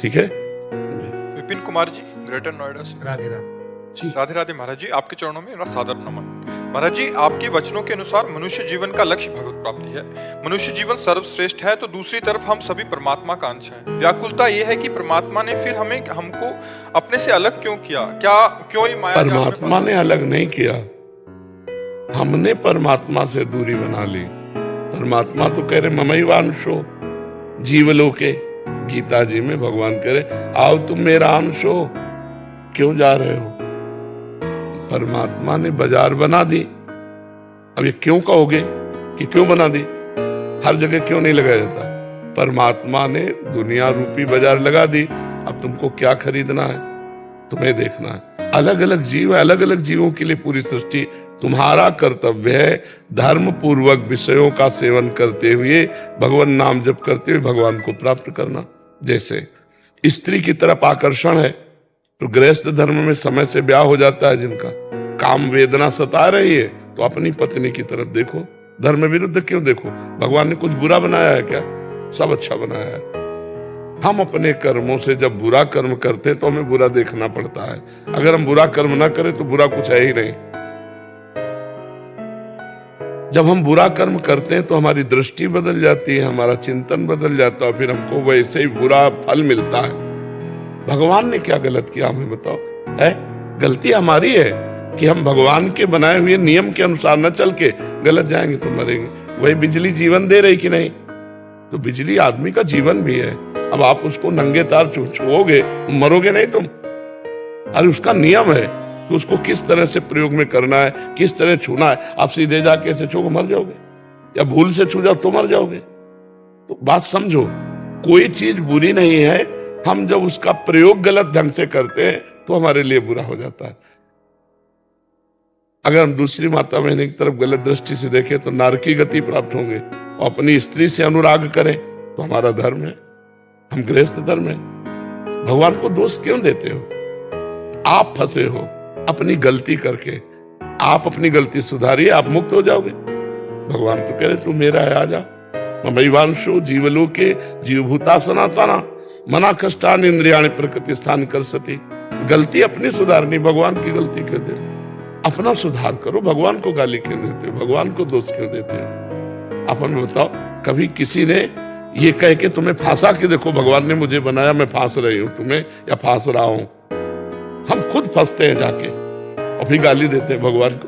ठीक है। विपिन कुमार जी, ग्रेटर नोएडा से। राधे राधे। राधे राधे महाराज जी, आपके चरणों में मेरा सादर नमन। महाराज जी, आपके वचनों के अनुसार मनुष्य जीवन का लक्ष्य भगवत प्राप्ति है। मनुष्य जीवन सर्वश्रेष्ठ है, तो दूसरी तरफ हम सभी परमात्मा का अंश हैं। व्याकुलता यह है कि परमात्मा ने फिर हमको अपने से अलग क्यों किया? क्यों ये माया? परमात्मा ने अलग नहीं किया, हमने परमात्मा से दूरी बना ली। परमात्मा तो कह रहे ममैवांशो जीवलोके, गीता जी में भगवान कह रहे आओ तुम मेरा अंश हो, क्यों जा रहे हो? परमात्मा ने बाजार बना दी। अब ये क्यों कहोगे कि क्यों बना दी? हर जगह क्यों नहीं लगाया जाता? परमात्मा ने दुनिया रूपी बाजार लगा दी। अब तुमको क्या खरीदना है, तुम्हें देखना है। अलग अलग जीव है, अलग अलग जीवों के लिए पूरी सृष्टि। तुम्हारा कर्तव्य है धर्म पूर्वक विषयों का सेवन करते हुए, भगवान नाम जप करते हुए भगवान को प्राप्त करना। जैसे स्त्री की तरफ आकर्षण है तो गृहस्थ धर्म में समय से ब्याह हो जाता है, जिनका काम वेदना सता रही है तो अपनी पत्नी की तरफ देखो। धर्म विरुद्ध क्यों देखो? भगवान ने कुछ बुरा बनाया है क्या? सब अच्छा बनाया है। हम अपने कर्मों से जब बुरा कर्म करते हैं तो हमें बुरा देखना पड़ता है। अगर हम बुरा कर्म ना करें तो बुरा कुछ है ही नहीं। जब हम बुरा कर्म करते हैं तो हमारी दृष्टि बदल जाती है, हमारा चिंतन बदल जाता है, फिर हमको वैसे ही बुरा फल मिलता है। भगवान ने क्या गलत किया हमें बताओ? है गलती हमारी है कि हम भगवान के बनाए हुए नियम के अनुसार न चल के गलत जाएंगे तो मरेंगे। वही बिजली जीवन दे रही कि नहीं? तो बिजली आदमी का जीवन भी है। अब आप उसको नंगे तार छुओगे, मरोगे नहीं तुम। अरे उसका नियम है कि उसको किस तरह से प्रयोग में करना है, किस तरह छूना है। आप सीधे जाके ऐसे छूओगे मर जाओगे, या भूल से छू जाओ तो मर जाओगे। तो बात समझो, कोई चीज बुरी नहीं है, हम जब उसका प्रयोग गलत ढंग से करते हैं तो हमारे लिए बुरा हो जाता है। अगर हम दूसरी माता बहन की तरफ गलत दृष्टि से देखें तो नरक की गति प्राप्त होंगे, और अपनी स्त्री से अनुराग करें तो हमारा धर्म है, हम गृहस्थ धर्म है। भगवान को दोष क्यों देते हो? आप फंसे हो अपनी गलती करके। आप अपनी गलती सुधारिए, आप मुक्त हो जाओगे। भगवान तो कह रहे तू मेरा है, आ जा। ममैवांशो जीवलोके जीवभूता सनातना मना कष्टान इंद्रियाणि प्रकृति स्थान कर सती। गलती अपनी सुधारनी, भगवान की गलती क्यों दे? अपना सुधार करो। भगवान को गाली क्यों देते हो? भगवान को दोष क्यों देते हो? आप हमें बताओ, कभी किसी ने ये कह के तुम्हें फांसा कि देखो भगवान ने मुझे बनाया, मैं फांस रही हूं तुम्हें या फांस रहा हूं? हम खुद फंसते हैं जाके और फिर गाली देते हैं भगवान को।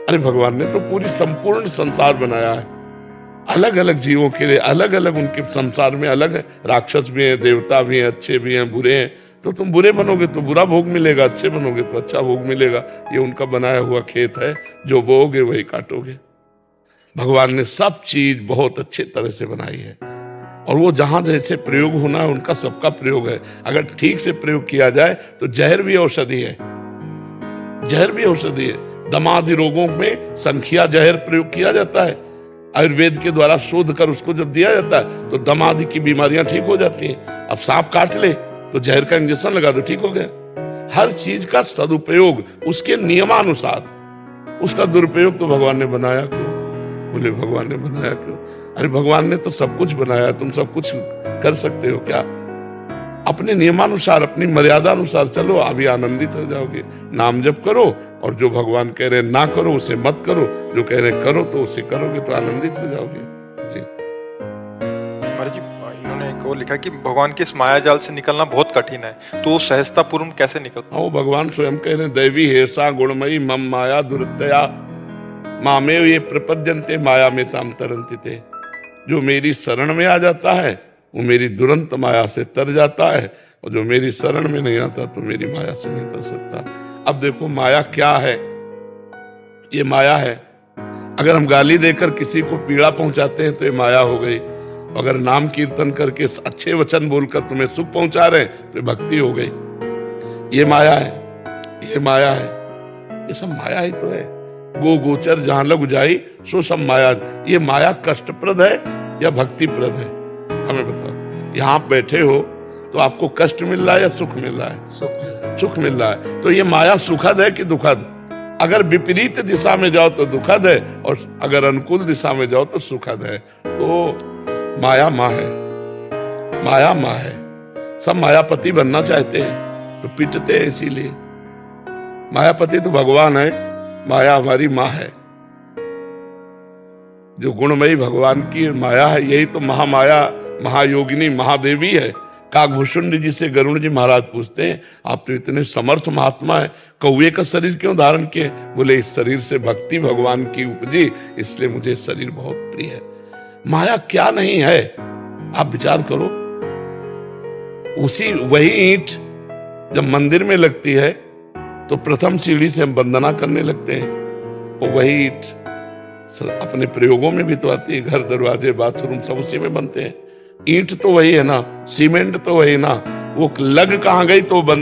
अरे भगवान ने तो पूरी संपूर्ण संसार बनाया है, अलग अलग जीवों के लिए अलग अलग, उनके संसार में अलग है। राक्षस भी हैं, देवता भी हैं, अच्छे भी हैं, बुरे हैं। तो तुम बुरे बनोगे तो बुरा भोग मिलेगा, अच्छे बनोगे तो अच्छा भोग मिलेगा। ये उनका बनाया हुआ खेत है, जो बोओगे वही काटोगे। भगवान ने सब चीज बहुत अच्छे तरह से बनाई है, और वो जहां जैसे प्रयोग होना है उनका सबका प्रयोग है। अगर ठीक से प्रयोग किया जाए तो जहर भी औषधि है, जहर भी औषधि है। दमादि रोगों में संखिया जहर प्रयोग किया जाता है, आयुर्वेद के द्वारा शोध कर उसको जब दिया जाता है तो दमादि की बीमारियां ठीक हो जाती हैं। अब सांप काट ले तो जहर का इंजेक्शन लगा दो, ठीक हो गया। हर चीज का सदुपयोग उसके नियमानुसार, उसका दुरुपयोग तो भगवान ने बनाया क्यों? बोले भगवान ने बनाया क्यों? अरे भगवान ने तो सब कुछ बनाया, तुम सब कुछ कर सकते हो क्या? अपने नियमानुसार, अपनी मर्यादा अनुसार चलो, अभी आनंदित हो जाओगे। नाम जप करो, और जो भगवान कह रहे ना करो उसे मत करो, जो कह रहे करो तो उसे करोगे तो आनंदित हो जाओगे। जी महाराज जी, इन्होंने एक और लिखा कि भगवान के इस माया जाल से निकलना बहुत कठिन है, तो सहजता पूर्ण कैसे निकलता? हाँ, भगवान स्वयं कह रहे दैवी हेषा गुणमयी मम माया दुरतया मामेव ये प्रपद्यन्ते माया में ताम तरन्ति ते। जो मेरी शरण में आ जाता है वो मेरी दुरंत माया से तर जाता है, और जो मेरी शरण में नहीं आता तो मेरी माया से नहीं तर सकता। अब देखो माया क्या है? ये माया है। अगर हम गाली देकर किसी को पीड़ा पहुंचाते हैं तो ये माया हो गई। अगर नाम कीर्तन करके अच्छे वचन बोलकर तुम्हें सुख पहुंचा रहे हैं तो ये भक्ति हो गई। ये माया है, ये माया है, ये सब माया ही तो है। गो गोचर जहां लग जाई सो सब माया। ये माया कष्टप्रद है या भक्तिप्रद है? हमें बताओ। यहाँ बैठे हो तो आपको कष्ट मिल रहा है या सुख मिल रहा है? सुख मिल रहा है। तो ये माया सुखद है कि दुखद? अगर विपरीत दिशा में जाओ तो दुखद है, और अगर अनुकूल दिशा में जाओ तो सुखद है। तो माया माँ है, माया माँ है। सब मायापति बनना चाहते हैं तो पिटते हैं। इसीलिए मायापति तो भगवान है, माया हमारी माँ है। जो गुणमयी भगवान की माया है, यही तो महामाया, महायोगिनी, महादेवी है। काकभूषुंड जी से गरुड़ जी महाराज पूछते हैं, आप तो इतने समर्थ महात्मा है, कौवे का शरीर क्यों धारण किए? बोले, इस शरीर से भक्ति भगवान की उपजी, इसलिए मुझे शरीर बहुत प्रिय है। माया क्या नहीं है, आप विचार करो। वही ईंट जब मंदिर में लगती है तो प्रथम सीढ़ी से हम वंदना करने लगते हैं, और वही ईंट अपने प्रयोगों में भी तो आती है। घर, दरवाजे, बाथरूम सब उसी में बनते हैं। ईंट तो वही है ना, सीमेंट तो वही ना, वो लग कहाँ गई तो बन